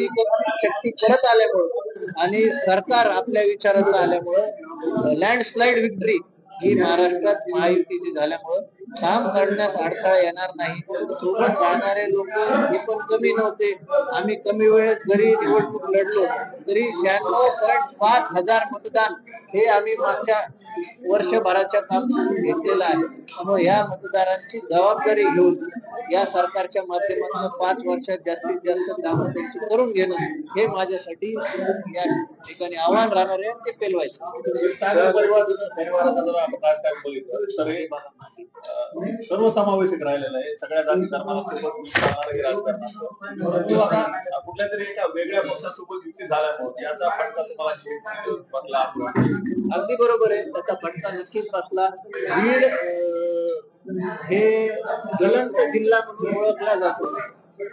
एकत्रित शक्ती परत आल्यामुळं आणि सरकार आपल्या विचाराचं आल्यामुळं लँडस्लाइड विक्ट्री ही महाराष्ट्रात महायुतीची झाल्यामुळं काम करण्यास अडथळा येणार नाही. सोबत राहणारे लोक हे पण कमी नव्हते. आम्ही कमी वेळेत जरी निवडणूक लढलो तरी 96.5 हजार मतदान हे आम्ही मागच्या वर्षभराच्या काम घेतलेलं आहे. त्यामुळे या मतदारांची जबाबदारी घेऊन या सरकारच्या माध्यमातून 5 वर्षात जास्तीत जास्त कामं त्यांची करून घेणं हे माझ्यासाठी या ठिकाणी आव्हान राहणार आहे. ते पेलवायचं. सर्वसमावेशक राहिलेलं आहे. सगळ्या जाती धर्माला सोबत राजकारण कुठल्या तरी एका वेगळ्या पक्षासोबत युती झाल्यामुळे याचा फटका तुम्हाला बसला असं अगदी बरोबर आहे. त्याचा फटका नक्कीच बसला. बीड हे ज्वलंत जिल्हा म्हणून ओळखला जातो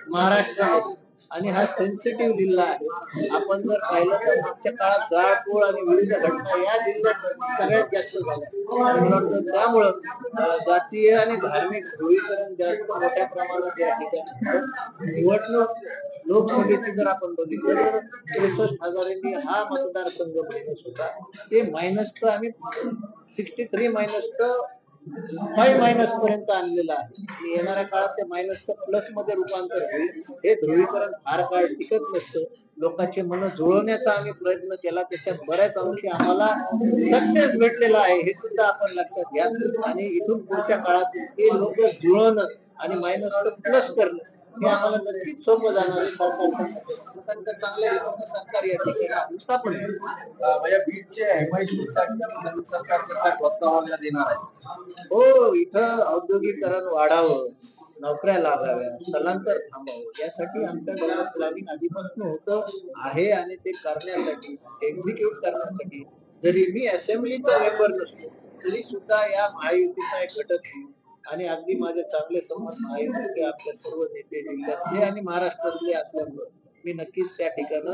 महाराष्ट्रामध्ये आणि हा सेन्सिटिव्ह जिल्हा आहे. आपण जर पाहिलं तर मागच्या काळात जाळपोळ आणि विविध घटना या जिल्ह्यात सगळ्यात जास्त झाल्या. मला वाटतं त्यामुळं जातीय आणि धार्मिक ध्रुवीकरण जास्त मोठ्या प्रमाणात या ठिकाणी निवडणूक लोकसभेची जर आपण बघितलं तर 63,000 हा मतदारसंघ मायनस होता. ते मायनस तर आम्ही 63 मायनस तर 5 मायनस पर्यंत आणलेला आहे. येणाऱ्या काळात ते मायनसचं प्लस मध्ये रूपांतर होईल. हे ध्रुवीकरण फार काळ टिकत नसतं. लोकांचे मन जुळवण्याचा आम्ही प्रयत्न केला. त्याच्यात बऱ्याच अंशी आम्हाला सक्सेस भेटलेला आहे हे सुद्धा आपण लक्षात घ्या. आणि इथून पुढच्या काळात हे लोक जुळवणं आणि मायनस प्लस करणं हे आम्हाला नक्कीच सोपं जाणार आहे. सरकारच्या चांगल्या रीतीने सरकार या ठिकाणी स्थापन म्हणजे बीडचे MIDC साठी सरकार प्रस्ताव वगैरे देणार आहे. हो, इथं औद्योगिकरण वाढावं, नोकऱ्या लागाव्या, स्थलांतर थांबावं यासाठी आमच्या डोक्यात प्लॅनिंग आधीपासून होतं आहे. आणि ते करण्यासाठी एक्झिक्यूट करण्यासाठी जरी मी असेंब्लीचा मेंबर नसतो तरी सुद्धा या महायुतीचा एक घटक आणि अगदी माझे चांगले संबंध महायुतीचे आपल्या सर्व नेते जिल्ह्यातले आणि महाराष्ट्रातले असल्यामुळे मी नक्कीच त्या ठिकाणी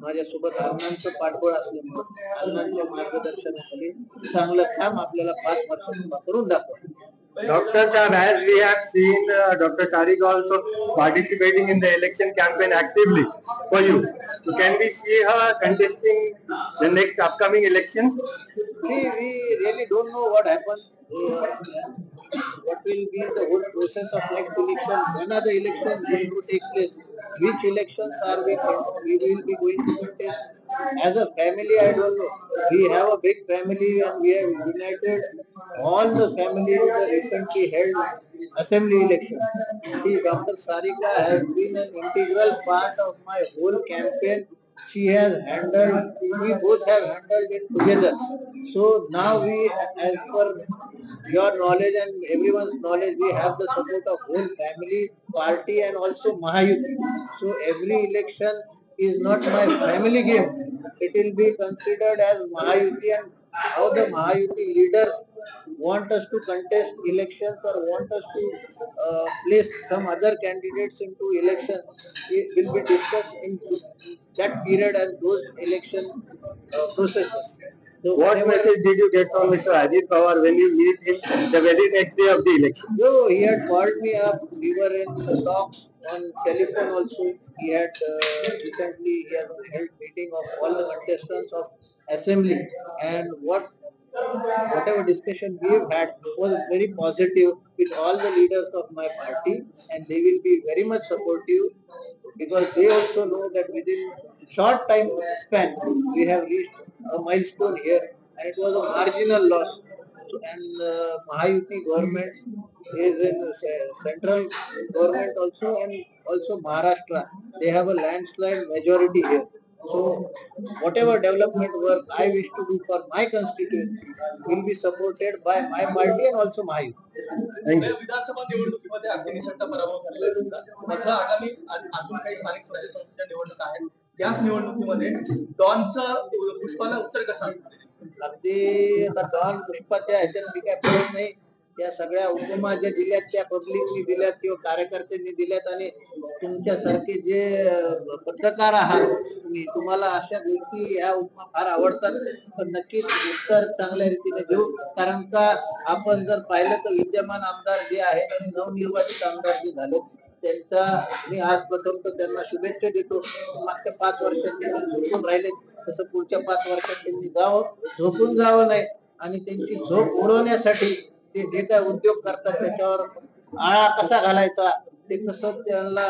माझ्यासोबत अण्णांचं पाठबळ असल्यामुळे अण्णांच्या मार्गदर्शनाखाली चांगलं काम आपल्याला 5 वर्षांत करून दाखवलं. Dr. Saab, as we have seen Dr. Tariq also participating in the election campaign actively for you. So can we see her contesting the next upcoming elections? See, we really don't know what happens. What will be the whole process of next election? When are the elections going to take place? Which elections are we will be going to contest? As a family, I don't know. We have a big family and we have united all the family in the recently held assembly elections. See, Dr. Sarika has been an integral part of my whole campaign. She has handled, we both have handled it together. So now we, as per your knowledge and everyone's knowledge, we have the support of whole family, party and also Mahayuti. So every election is not my family game. It will be considered as Mahayuti, and how the Mahayuti leaders want us to contest elections or want us to place some other candidates into elections, it will be discussed in that period and those election processes. So what message did you get from Mr. Ajit Pawar when you meet him the very next day of the election? No, he had called me up. We were in talks on telephone also. He had recently he has held meeting of all the contestants of assembly, and whatever discussion we have had was very positive with all the leaders of my party, and they will be very much supportive because they also know that within short time span we have reached a milestone here, and it was a marginal loss. So, and Mahayuti government is in central government also, and also Maharashtra. They have a landslide majority here. So whatever development work I wish to do for my constituency will be supported by my party and also Mahayuti. विधानसभा निवडणुकीमध्ये अग्निशंका पराभव झालेला आहे तुमचा. मात्र आगामी अजून काही स्थानिक स्वराज्य संस्थेच्या निवडणुका आहेत. याच निवडणुकीमध्ये डॉनचं पुष्पाला उत्तर कसं असणार? अगदी आता डॉन पुष्पाच्या ह्याच्यात मी काय बोलत नाही. त्या सगळ्या उपमा ज्या दिल्यात त्या पब्लिकनी दिल्यात किंवा कार्यकर्त्यांनी दिल्यात, आणि तुमच्यासारखे जे पत्रकार आहात तुम्हाला अशा गोष्टी या उपमा फार आवडतात. पण नक्कीच उत्तर चांगल्या रीतीने देऊ, कारण का आपण जर पाहिलं तर विद्यमान आमदार जे आहेत आणि नवनिर्वाचित आमदार जे झाले त्यांचा मी आज प्रथम तर त्यांना शुभेच्छा देतो. मागच्या 5 वर्षात त्यांनी झोपून राहिले, तसं पुढच्या 5 वर्षात त्यांनी झोपून जावं नाही आणि त्यांची झोप उडवण्यासाठी ते जे काय उद्योग करतात त्याच्यावर आळा कसा घालायचा, ते कसं त्यांना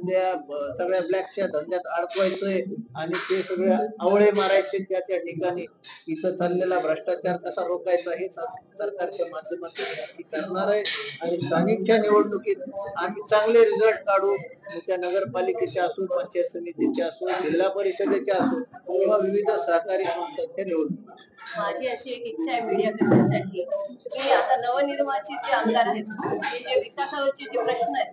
त्या सगळ्या ब्लॅकच्या धंद्यात अडकवायचंय आणि ते सगळे आवळे मारायचे त्या ठिकाणी, इथं चाललेला भ्रष्टाचार कसा रोखायचा हे सरकारच्या माध्यमातून नक्की करणार आहे. आणि स्थानिकच्या निवडणुकीत आम्ही चांगले रिझल्ट काढू, त्या नगरपालिकेचे असो, पंचायत समितीचे असो, जिल्हा परिषदेचे असो किंवा विविध सहकारी संस्थांच्या निवडणुका. माझी अशी एक इच्छा आहे मीडिया कर्मचाऱ्यांसाठी की आता नवनिर्वाचित जे आमदार आहेत ते जे विकासावरचे जे प्रश्न आहेत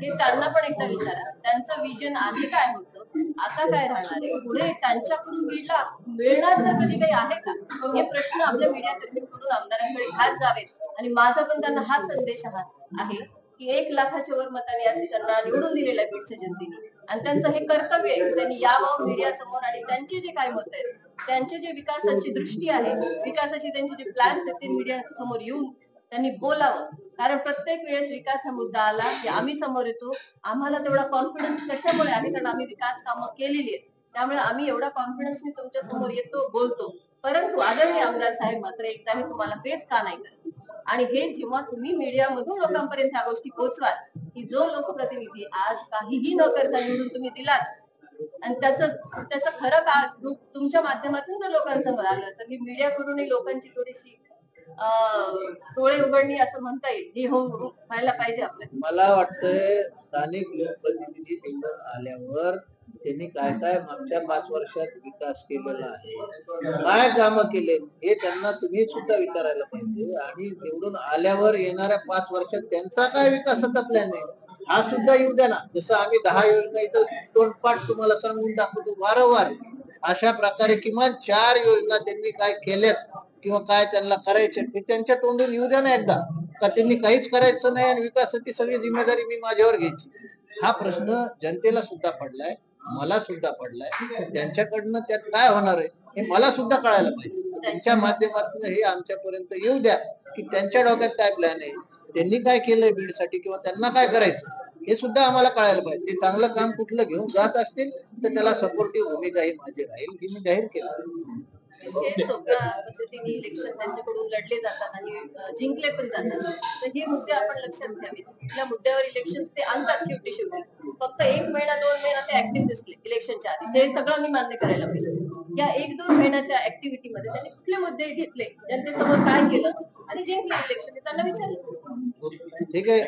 हे त्यांना पण एकदा विचारा. त्यांचं विजन आधी काय होतं, आता काय राहणार आहे, पुढे त्यांच्याकडून मिळणार तर कधी काही आहे का, हे प्रश्न आपल्या मीडिया कर्मीकडून आमदारांकडे घात जावेत. आणि माझा पण त्यांना हाच संदेश आहे की 1 लाखाच्या वर मतांनी आज त्यांना निवडून दिलेलं आहे बीडच्या जनतेने आणि त्यांचं हे कर्तव्य आहे त्यांनी यावं मीडिया समोर आणि त्यांचे जे काय मत आहेत, त्यांचे जे विकासाची दृष्टी आहे, विकासाचे त्यांचे जे प्लॅन्स आहेत ते मीडिया समोर येऊन त्यांनी बोलावं. कारण प्रत्येक वेळेस विकास हा मुद्दा आला की आम्ही समोर येतो. आम्हाला तेवढा कॉन्फिडन्स कशामुळे आहे, कारण आम्ही विकास कामं केलेली आहेत, त्यामुळे आम्ही एवढा कॉन्फिडन्सने तुमच्या समोर येतो, बोलतो. परंतु आदरणीय आमदार साहेब मात्र एकदाही तुम्हाला फेस का नाही करत. आणि हे जेव्हा तुम्ही मीडियामधून लोकांपर्यंत ह्या गोष्टी पोहोचवाल की जो लोकप्रतिनिधी आज काहीही न करता निवडून तुम्ही दिलात आणि त्याचं खरं रूप तुमच्या माध्यमातून जर लोकांसमोर आलं तर ही मीडियाकडूनही लोकांची थोडीशी डोळे उघडणी असं म्हणता येईल हे व्हायला पाहिजे आपल्याला. मला वाटतंय स्थानिक लोकप्रतिनिधी निवडून आल्यावर त्यांनी काय काय मागच्या 5 वर्षात विकास केलेला आहे, काय कामं केले हे त्यांना तुम्ही सुद्धा विचारायला पाहिजे. आणि निवडून आल्यावर येणाऱ्या 5 वर्षात त्यांचा काय विकासाचा प्लॅन आहे हा सुद्धा येऊ द्या ना. जसं आम्ही 10 योजना इथं तोंडपाठ तुम्हाला सांगून दाखवतो वारंवार, अशा प्रकारे किमान 4 योजना त्यांनी काय केल्यात किंवा काय त्यांना करायचे ते त्यांच्या तोंडून येऊ द्या ना एकदा. का त्यांनी काहीच करायचं नाही आणि विकासाची सगळी जिम्मेदारी मी माझ्यावर घ्यायची, हा प्रश्न जनतेला सुद्धा पडलाय, मला सुद्धा पडलाय. तर त्यांच्याकडनं त्यात काय होणार आहे हे मला सुद्धा कळायला पाहिजे. त्यांच्या माध्यमातून हे आमच्यापर्यंत येऊ द्या की त्यांच्या डोक्यात काय प्लॅन आहे, त्यांनी काय केलंय बीडसाठी किंवा त्यांना काय करायचं हे सुद्धा आम्हाला कळायला पाहिजे. ते चांगलं काम कुठलं घेऊन जात असतील तर त्याला सपोर्टिव्ह भूमिका ही माझी राहील, ही मी जाहीर केलं. सोप्या पद्धतीने इलेक्शन त्यांच्याकडून लढले जातात आणि जिंकले पण जातात. तर हे मुद्दे आपण लक्षात घ्यावे. कुठल्या मुद्द्यावर इलेक्शन ते आणतात शेवटी फक्त 1 महिना 2 महिना ते ऍक्टिव्ह दिसले इलेक्शनच्या आधी, हे सगळ्यांनी मान्य करायला पाहिजे. या 1-2 महिन्याच्या ऍक्टिव्हिटी मध्ये त्यांनी कुठले मुद्दे घेतले, जनतेसमोर काय केलं आणि जिंकले इलेक्शन, त्यांना विचारलं. ठीक आहे.